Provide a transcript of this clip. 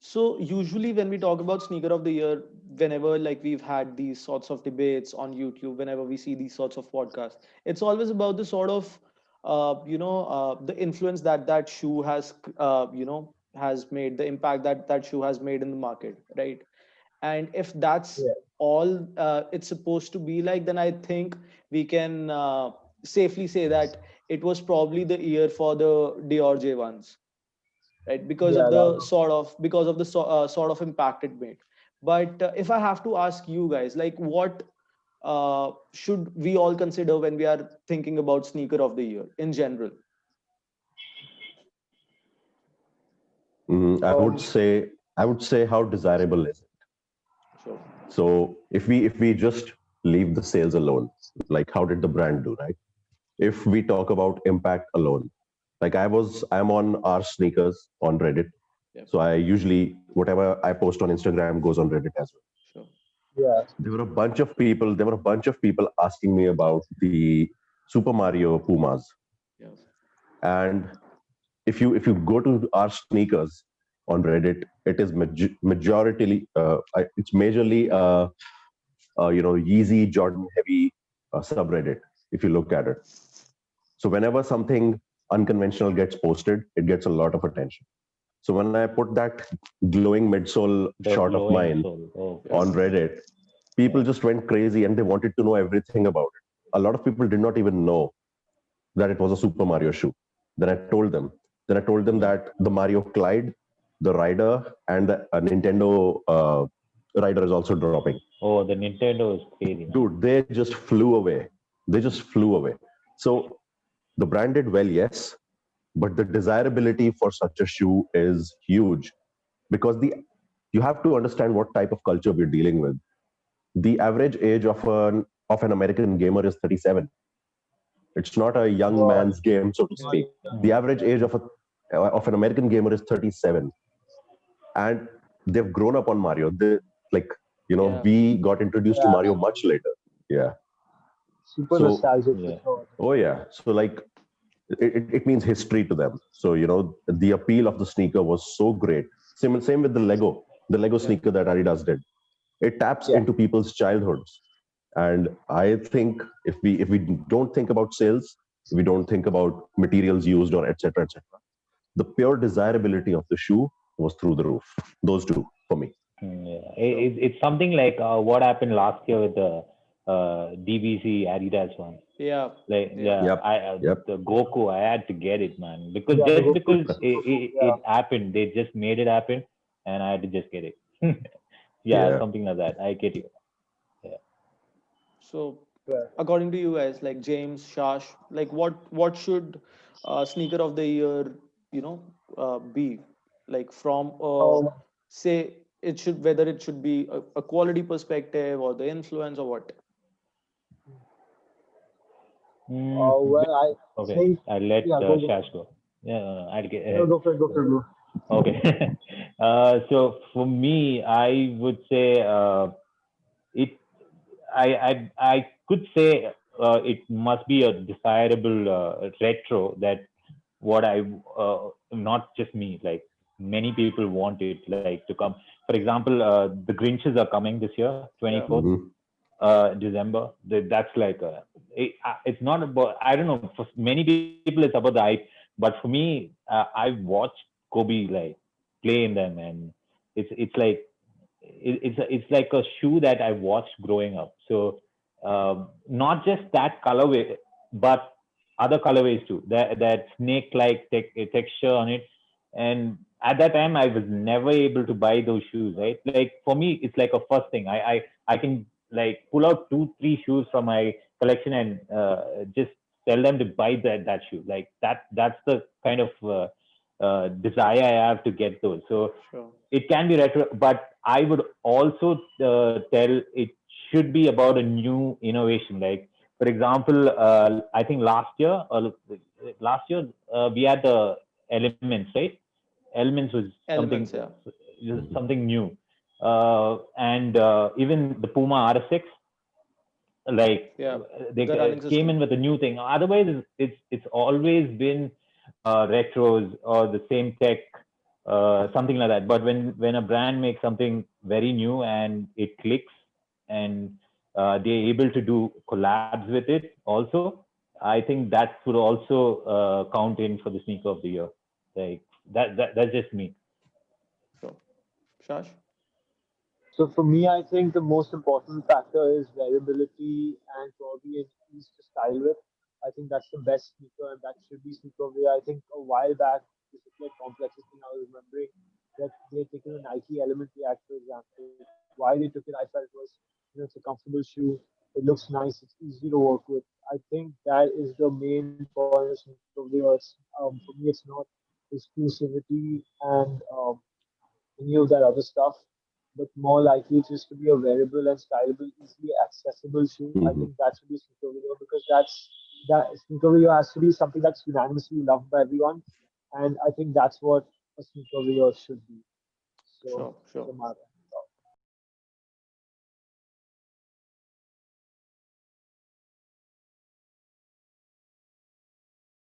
So usually when we talk about sneaker of the year, whenever like we've had these sorts of debates on YouTube, whenever we see these sorts of podcasts, it's always about the sort of the influence that that shoe has has made, the impact that that shoe has made in the market, right? And if that's Yeah, all it's supposed to be like, then I think we can safely say that it was probably the year for the Dior J1s, right? Because of yeah, the sort of sort of impact it made. But if I have to ask you guys, like, what should we all consider when we are thinking about sneaker of the year in general? I um, would say how desirable is it? Sure. So if we just leave the sales alone, like how did the brand do, right? If we talk about impact alone, like I'm on our sneakers on Reddit. Yeah. So I usually whatever I post on Instagram goes on Reddit as well. Sure. yeah, There were a bunch of people asking me about the Super Mario Pumas. Yeah. And if you go to our sneakers on Reddit, it is it's majorly Yeezy Jordan heavy subreddit. If you look at it, so whenever something unconventional gets posted, it gets a lot of attention. So when I put that glowing midsole The shot of glowing mine soul. Oh, Yeah. on Reddit, people yeah. just went crazy and they wanted to know everything about it. A lot of people did not even know that it was a Super Mario shoe. Then I told them. Then I told them that the Mario Clyde, the Rider, and the Nintendo Rider is also dropping. Oh, the Nintendo is crazy, man. Dude, they just flew away. They just flew away. So the brand did well, yes, but the desirability for such a shoe is huge because the you have to understand what type of culture we're dealing with. The average age of an American gamer is 37. It's not a young wow, man's game, so to speak. The Mm. average age of an American gamer is 37, and they've grown up on Mario. Like Yeah. we got introduced to yeah, Mario much later. Yeah. super So nostalgic for Yeah. sure. oh yeah. So like it means history to them. So the appeal of the sneaker was so great. Same with the Lego Yeah. sneaker that Adidas did. It taps Yeah, into people's childhoods, and I think if we don't think about sales, we don't think about materials used or etc. The pure desirability of the shoe was through the roof. Those two for me. Yeah. Sure. It's something like what happened last year with the DBC Adidas one. Yeah. Like, Yeah. yeah, Yep. Yep. the Goku, I had to get it, man, because yeah, the just Goku, because yeah, it happened, they just made it happen, and I had to just get it. Yeah, Yeah. something like that. I get you. Yeah. So yeah. according to you guys, like James, Shash, like what should sneaker of the year, be like from Um, say it should, whether it should be a quality perspective or the influence or what? Mm, well, I okay, think, I'll let yeah, go. Shash go. Yeah, I'll get. No, go for it, go for it, bro. Okay. So for me, I would say it. I could say it must be a desirable retro that what I not just me, like many people want it like to come. For example, the Grinches are coming this year, Yeah. 24th Hmm. December. That's like it's not about, I don't know, for many people it's about the hype, but for me, I've watched Kobe like play in them, and it's like it's like a shoe that I watched growing up. So not just that colorway, but other colorways too. That snake like texture on it, and at that time I was never able to buy those shoes. Right, like for me, it's like a first thing. I can like pull out two three shoes from my collection and just tell them to buy that shoe. Like that's the kind of desire I have to get those. So Sure. it can be retro, but I would also tell it should be about a new innovation. Like for example, I think last year we had the Elements, right? Elements was Elements. Yeah. something new, and even the Puma RS6, like Yeah. they The running came system. in with a new thing. Otherwise, it's always been retros or the same tech something like that. But when a brand makes something very new and it clicks, and they're able to do collabs with it also, I think that would also count in for the sneaker of the year. Like that's just me. Sure. Shash? So for me, I think the most important factor is wearability and probably an ease to style with. I think that's the best sneaker, and that should be sneaker wear. I think a while back, this is like complexes thing I was remembering that they had taken a Nike Element React, for example. Why they took it, I felt was, it's a comfortable shoe. It looks nice. It's easy to work with. I think that is the main point of sneaker wear. For me, it's not exclusivity and any of that other stuff, but more likely just to be a wearable and stylable, easily accessible shoe. I Mhm. think that should be sneaker video because that sneaker video has to be something that's unanimously loved by everyone, and I think that's what a sneaker video should be. So, Sure, sure. Mara.